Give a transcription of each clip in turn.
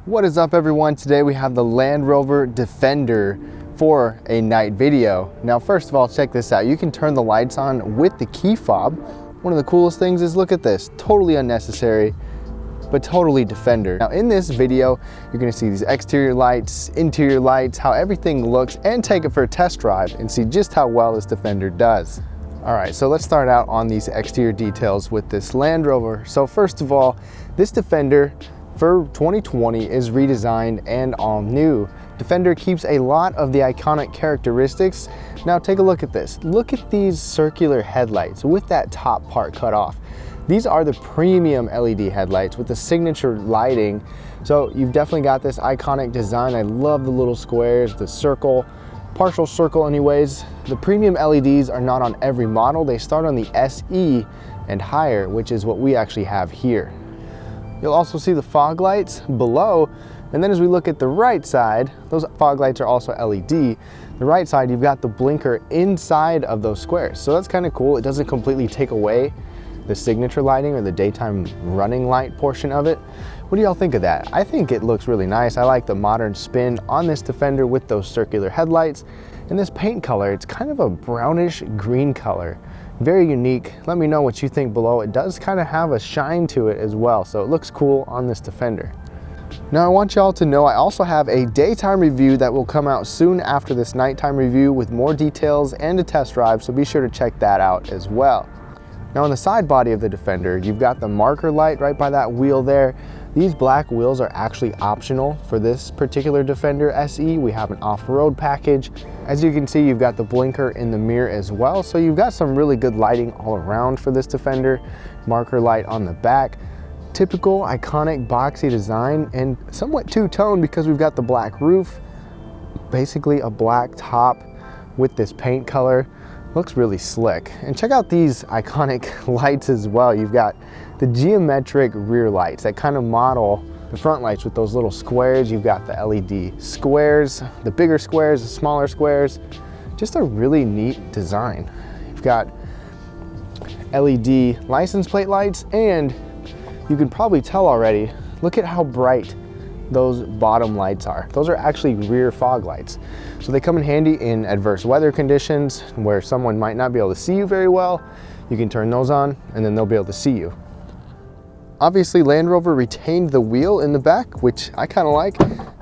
What is up, everyone? Today we have the Land Rover Defender for a night video. Now, first of all, check this out. You can turn the lights on with the key fob. One of the coolest things is, look at this, totally unnecessary, but totally Defender. Now in this video, you're gonna see these exterior lights, interior lights, how everything looks, and take it for a test drive and see just how well this Defender does. All right, so let's start out on these exterior details with this Land Rover. So first of all, this Defender for 2020 is redesigned and all new. Defender keeps a lot of the iconic characteristics. Now take a look at this. Look at these circular headlights with that top part cut off. These are the premium LED headlights with the signature lighting. So you've definitely got this iconic design. I love the little squares, the circle, partial circle anyways. The premium LEDs are not on every model. They start on the SE and higher, which is what we actually have here. You'll also see the fog lights below. And then as we look at the right side, those fog lights are also LED. The right side, you've got the blinker inside of those squares. So that's kind of cool. It doesn't completely take away the signature lighting or the daytime running light portion of it. What do y'all think of that? I think it looks really nice. I like the modern spin on this Defender with those circular headlights. And this paint color, it's kind of a brownish green color. Very unique. Let me know what you think below. It does kind of have a shine to it as well, so it looks cool on this Defender. Now I want y'all to know I also have a daytime review that will come out soon after this nighttime review with more details and a test drive, so be sure to check that out as well. Now on the side body of the Defender, you've got the marker light right by that wheel there. These black wheels are actually optional for this particular Defender SE. We have an off-road package. As you can see, you've got the blinker in the mirror as well. So you've got some really good lighting all around for this Defender. Marker light on the back. Typical iconic boxy design and somewhat two-tone because we've got the black roof, basically a black top with this paint color. Looks really slick. And check out these iconic lights as well. You've got the geometric rear lights that kind of model the front lights with those little squares. You've got the LED squares, the bigger squares, the smaller squares. Just a really neat design. You've got LED license plate lights, and you can probably tell already, look at how bright those bottom lights are. Those are actually rear fog lights. So they come in handy in adverse weather conditions where someone might not be able to see you very well. You can turn those on and then they'll be able to see you. Obviously Land Rover retained the wheel in the back, which I kind of like.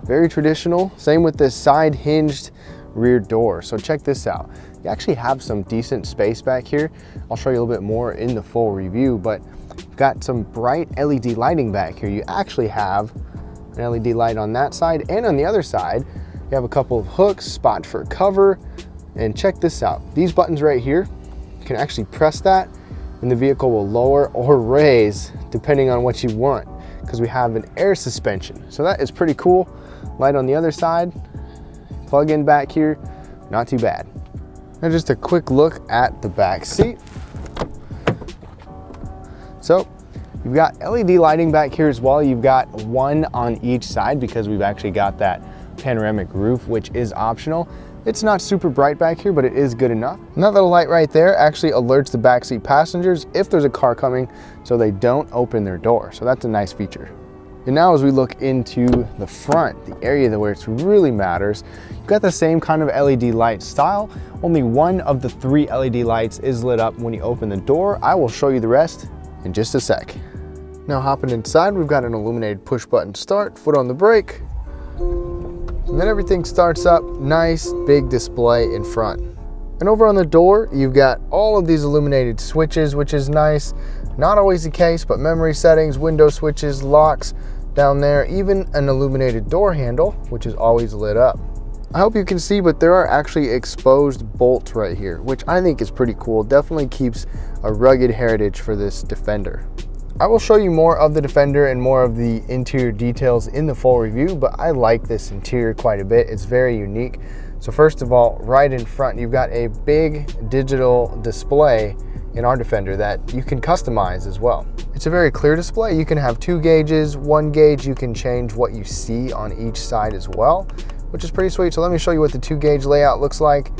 Very traditional. Same with this side hinged rear door. So check this out. You actually have some decent space back here. I'll show you a little bit more in the full review, but you've got some bright LED lighting back here. You actually have an LED light on that side, and on the other side you have a couple of hooks, spot for cover. And check this out, these buttons right here, you can actually press that and the vehicle will lower or raise depending on what you want, because we have an air suspension. So that is pretty cool. Light on the other side, plug in back here, not too bad. Now just a quick look at the back seat. So you've got LED lighting back here as well. You've got one on each side because we've actually got that panoramic roof, which is optional. It's not super bright back here, but it is good enough. And that little light right there actually alerts the backseat passengers if there's a car coming, so they don't open their door. So that's a nice feature. And now as we look into the front, the area where it really matters, you've got the same kind of LED light style. Only one of the 3 LED lights is lit up when you open the door. I will show you the rest in just a sec. Now hopping inside, we've got an illuminated push button start, foot on the brake, and then everything starts up. Nice big display in front. And over on the door, you've got all of these illuminated switches, which is nice. Not always the case, but memory settings, window switches, locks down there, even an illuminated door handle, which is always lit up. I hope you can see, but there are actually exposed bolts right here, which I think is pretty cool. Definitely keeps a rugged heritage for this Defender. I will show you more of the Defender and more of the interior details in the full review, but I like this interior quite a bit. It's very unique. So first of all, right in front, you've got a big digital display in our Defender that you can customize as well. It's a very clear display. You can have 2 gauges, 1 gauge. You can change what you see on each side as well, which is pretty sweet. So let me show you what the 2 gauge layout looks like.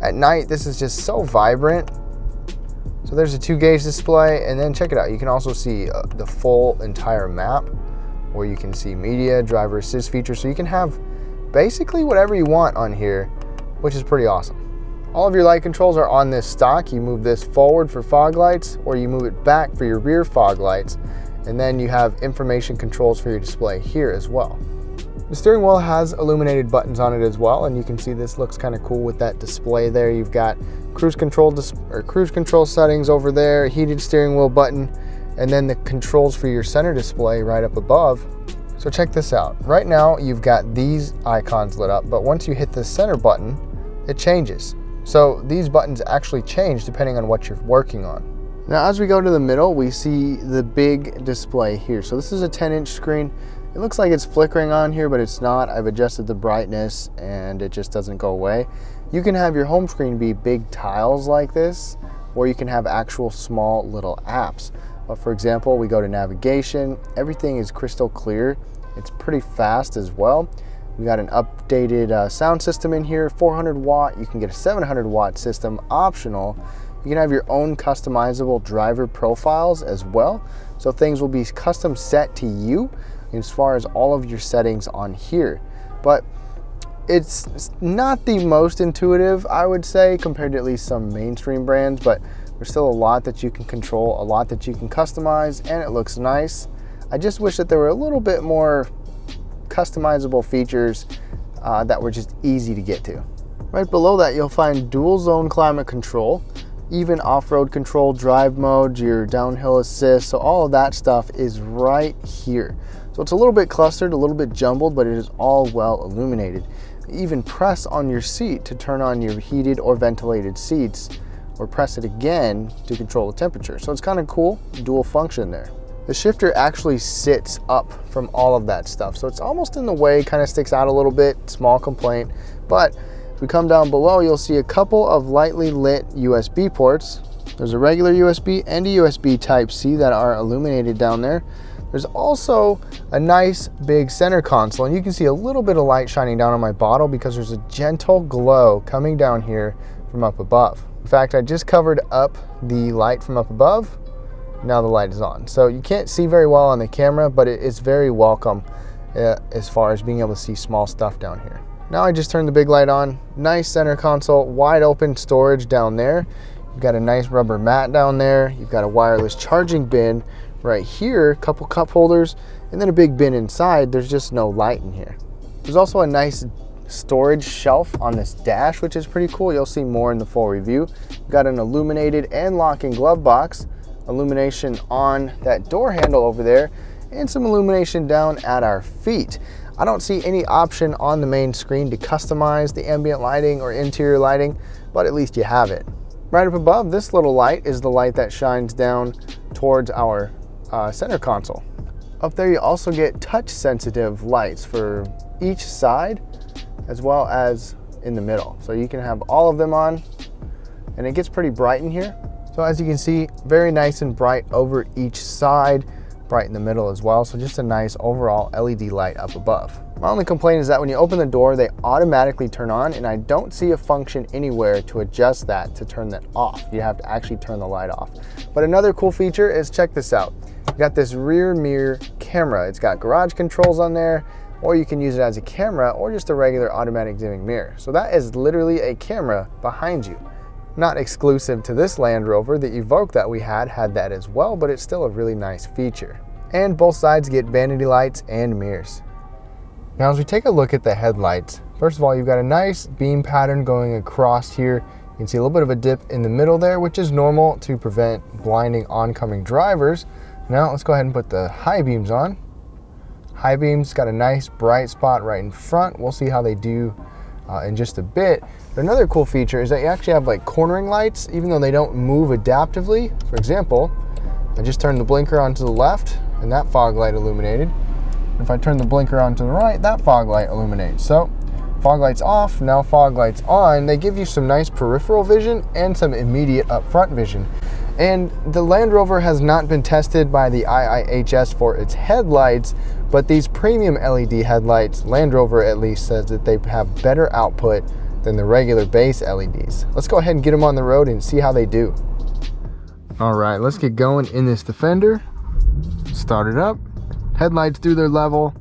At night, this is just so vibrant. So there's a 2 gauge display, and then check it out. You can also see the full entire map, where you can see media, driver assist features, so you can have basically whatever you want on here, which is pretty awesome. All of your light controls are on this stock. You move this forward for fog lights, or you move it back for your rear fog lights, and then you have information controls for your display here as well. The steering wheel has illuminated buttons on it as well, and you can see this looks kind of cool with that display there. You've got cruise control settings over there, heated steering wheel button, and then the controls for your center display right up above. So check this out. Right now you've got these icons lit up, but once you hit the center button, it changes. So these buttons actually change depending on what you're working on. Now as we go to the middle, we see the big display here. So this is a 10-inch screen. It looks like it's flickering on here, but it's not. I've adjusted the brightness and it just doesn't go away. You can have your home screen be big tiles like this, or you can have actual small little apps. But for example, we go to navigation, everything is crystal clear. It's pretty fast as well. We got an updated sound system in here, 400 watt. You can get a 700 watt system optional. You can have your own customizable driver profiles as well. So things will be custom set to you as far as all of your settings on here. But it's not the most intuitive, I would say, compared to at least some mainstream brands, but there's still a lot that you can control, a lot that you can customize, and it looks nice. I just wish that there were a little bit more customizable features that were just easy to get to. Right below that, you'll find dual zone climate control, even off-road control, drive modes, your downhill assist, so all of that stuff is right here. So it's a little bit clustered, a little bit jumbled, but it is all well illuminated. Even press on your seat to turn on your heated or ventilated seats, or press it again to control the temperature. So it's kind of cool, dual function there. The shifter actually sits up from all of that stuff. So it's almost in the way, kind of sticks out a little bit, small complaint. But if we come down below, you'll see a couple of lightly lit USB ports. There's a regular USB and a USB Type-C that are illuminated down there. There's also a nice big center console, and you can see a little bit of light shining down on my bottle because there's a gentle glow coming down here from up above. In fact, I just covered up the light from up above. Now the light is on. So you can't see very well on the camera, but it is very welcome as far as being able to see small stuff down here. Now I just turned the big light on. Nice center console, wide open storage down there. You've got a nice rubber mat down there. You've got a wireless charging bin right here, a couple cup holders, and then a big bin inside. There's just no light in here. There's also a nice storage shelf on this dash, which is pretty cool. You'll see more in the full review. You've got an illuminated and locking glove box, illumination on that door handle over there, and some illumination down at our feet. I don't see any option on the main screen to customize the ambient lighting or interior lighting, but at least you have it. Right up above, this little light is the light that shines down towards our center console. Up there you also get touch sensitive lights for each side as well as in the middle. So you can have all of them on, and it gets pretty bright in here. So as you can see, very nice and bright over each side, bright in the middle as well. So just a nice overall LED light up above. My only complaint is that when you open the door, they automatically turn on, and I don't see a function anywhere to adjust that to turn that off. You have to actually turn the light off. But another cool feature is, check this out. You got this rear mirror camera. It's got garage controls on there, or you can use it as a camera or just a regular automatic dimming mirror. So that is literally a camera behind you. Not exclusive to this Land Rover, the Evoque that we had that as well, but it's still a really nice feature. And both sides get vanity lights and mirrors. Now as we take a look at the headlights, first of all, you've got a nice beam pattern going across here. You can see a little bit of a dip in the middle there, which is normal to prevent blinding oncoming drivers. Now let's go ahead and put the high beams on. High beams got a nice bright spot right in front. We'll see how they do in just a bit. But another cool feature is that you actually have like cornering lights, even though they don't move adaptively. For example, I just turned the blinker onto the left and that fog light illuminated. If I turn the blinker onto the right, that fog light illuminates. So fog lights off, now fog lights on. They give you some nice peripheral vision and some immediate up front vision. And the Land Rover has not been tested by the IIHS for its headlights, but these premium LED headlights, Land Rover at least says that they have better output than the regular base LEDs. Let's go ahead and get them on the road and see how they do. All right, let's get going in this Defender. Start it up. Headlights do their level,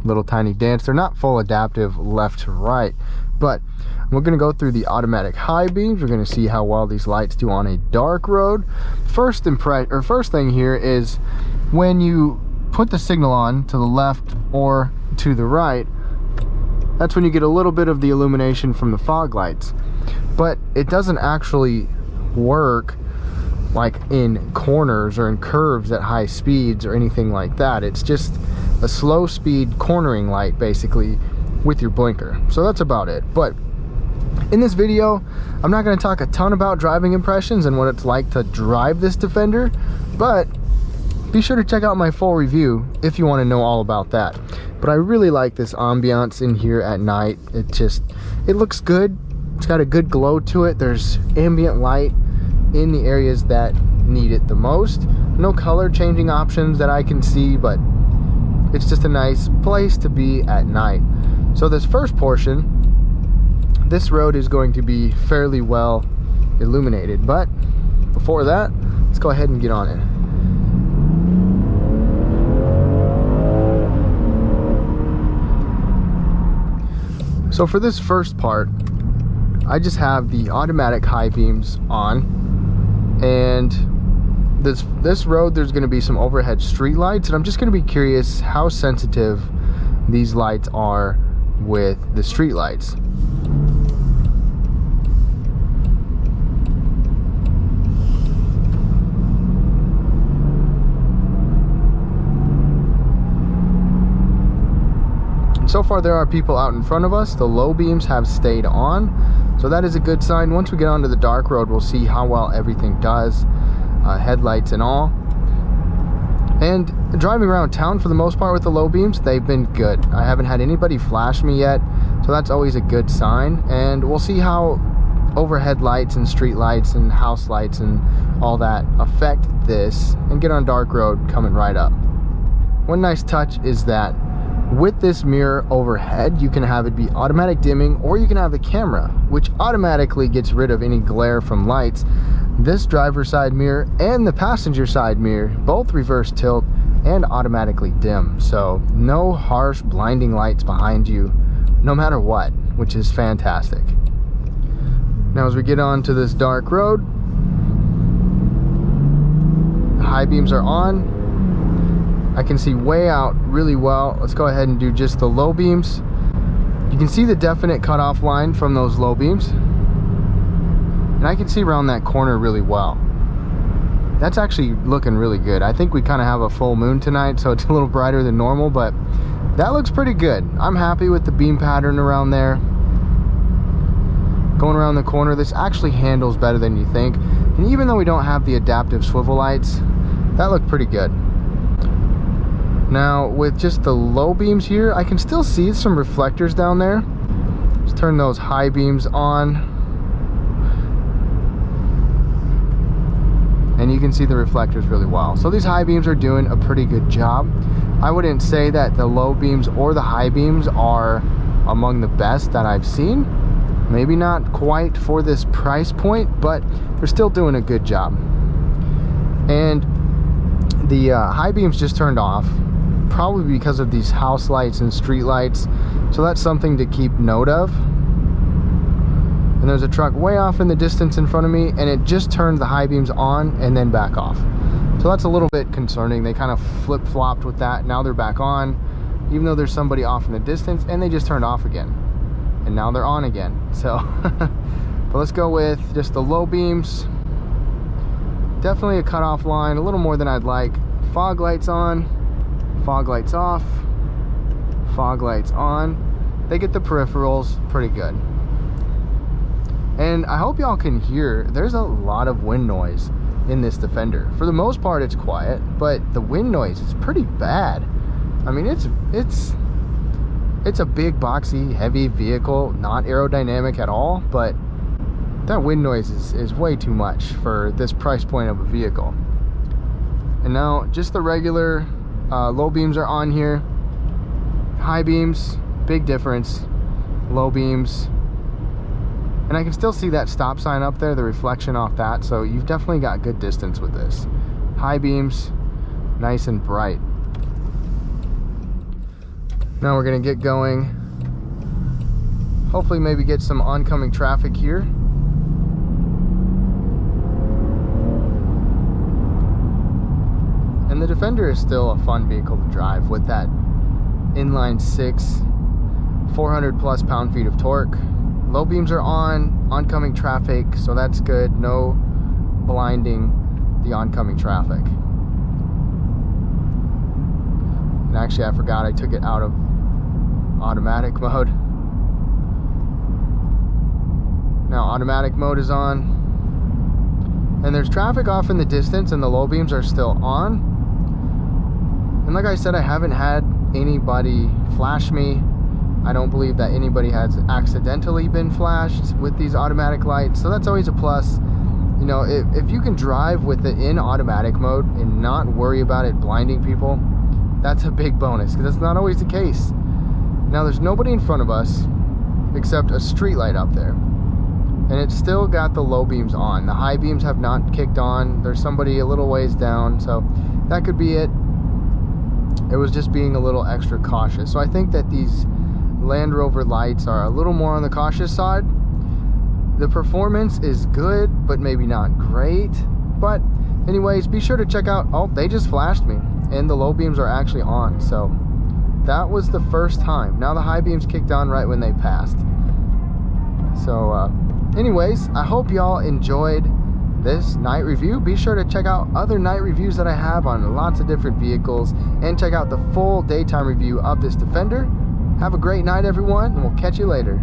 little tiny dance. They're not full adaptive left to right, but we're going to go through the automatic high beams. We're going to see how well these lights do on a dark road. First thing here is when you put the signal on to the left or to the right, that's when you get a little bit of the illumination from the fog lights, but it doesn't actually work like in corners or in curves at high speeds or anything like that. It's just a slow speed cornering light basically with your blinker. So that's about it. But in this video, I'm not going to talk a ton about driving impressions and what it's like to drive this Defender, but be sure to check out my full review if you want to know all about that. But I really like this ambiance in here at night. It looks good. It's got a good glow to it. There's ambient light in the areas that need it the most. No color changing options that I can see, but it's just a nice place to be at night. So this first portion, this road is going to be fairly well illuminated, but before that, let's go ahead and get on it. So for this first part, I just have the automatic high beams on, and this road there's going to be some overhead street lights, and I'm just going to be curious how sensitive these lights are with the street lights. So far there are people out in front of us. The low beams have stayed on, so that is a good sign. Once we get onto the dark road, we'll see how well everything does, headlights and all. And driving around town for the most part with the low beams, they've been good. I haven't had anybody flash me yet, so that's always a good sign. And we'll see how overhead lights and street lights and house lights and all that affect this and get on dark road coming right up. One nice touch is that with this mirror overhead, you can have it be automatic dimming, or you can have the camera, which automatically gets rid of any glare from lights. This driver's side mirror and the passenger side mirror both reverse tilt and automatically dim, so no harsh blinding lights behind you no matter what, which is fantastic. Now as we get on to this dark road, the high beams are on. I can see way out really well. Let's go ahead and do just the low beams. You can see the definite cutoff line from those low beams, and I can see around that corner really well. That's actually looking really good. I think we kind of have a full moon tonight, so it's a little brighter than normal, but that looks pretty good. I'm happy with the beam pattern around there. Going around the corner, this actually handles better than you think, and even though we don't have the adaptive swivel lights, that looked pretty good. Now with just the low beams here, I can still see some reflectors down there. Let's turn those high beams on, and you can see the reflectors really well. So these high beams are doing a pretty good job. I wouldn't say that the low beams or the high beams are among the best that I've seen. Maybe not quite for this price point, but they're still doing a good job. And the high beams just turned off, probably because of these house lights and street lights, so that's something to keep note of. And there's a truck way off in the distance in front of me, and it just turned the high beams on and then back off, so that's a little bit concerning. They kind of flip-flopped with that. Now they're back on, even though there's somebody off in the distance, and they just turned off again, and now they're on again. So but let's go with just the low beams. Definitely a cutoff line, a little more than I'd like. Fog lights on, fog lights off, fog lights on. They get the peripherals pretty good. And I hope y'all can hear, there's a lot of wind noise in this Defender. For the most part it's quiet, but the wind noise is pretty bad. I mean, it's a big, boxy, heavy vehicle, not aerodynamic at all, but that wind noise is way too much for this price point of a vehicle. And now just the regular low beams are on here. High beams, big difference. Low beams, and I can still see that stop sign up there, the reflection off that, so you've definitely got good distance with this. High beams, nice and bright. Now we're gonna get going. Hopefully maybe get some oncoming traffic here. And the Defender is still a fun vehicle to drive with that inline six, 400 plus pound-feet of torque. Low beams are on, oncoming traffic, so that's good. No blinding the oncoming traffic. And actually, I forgot I took it out of automatic mode. Now automatic mode is on. And there's traffic off in the distance and the low beams are still on. And like I said, I haven't had anybody flash me. I don't believe that anybody has accidentally been flashed with these automatic lights, so that's always a plus. You know, if you can drive with it in automatic mode and not worry about it blinding people, that's a big bonus, because that's not always the case. Now there's nobody in front of us except a street light up there, and it's still got the low beams on. The high beams have not kicked on. There's somebody a little ways down, so that could be it. It was just being a little extra cautious. So I think that these Land Rover lights are a little more on the cautious side. The performance is good, but maybe not great. But anyways, be sure to check out, oh, they just flashed me and the low beams are actually on. So that was the first time. Now the high beams kicked on right when they passed. So anyways, I hope y'all enjoyed this night review. Be sure to check out other night reviews that I have on lots of different vehicles, and check out the full daytime review of this Defender. Have a great night, everyone, and we'll catch you later.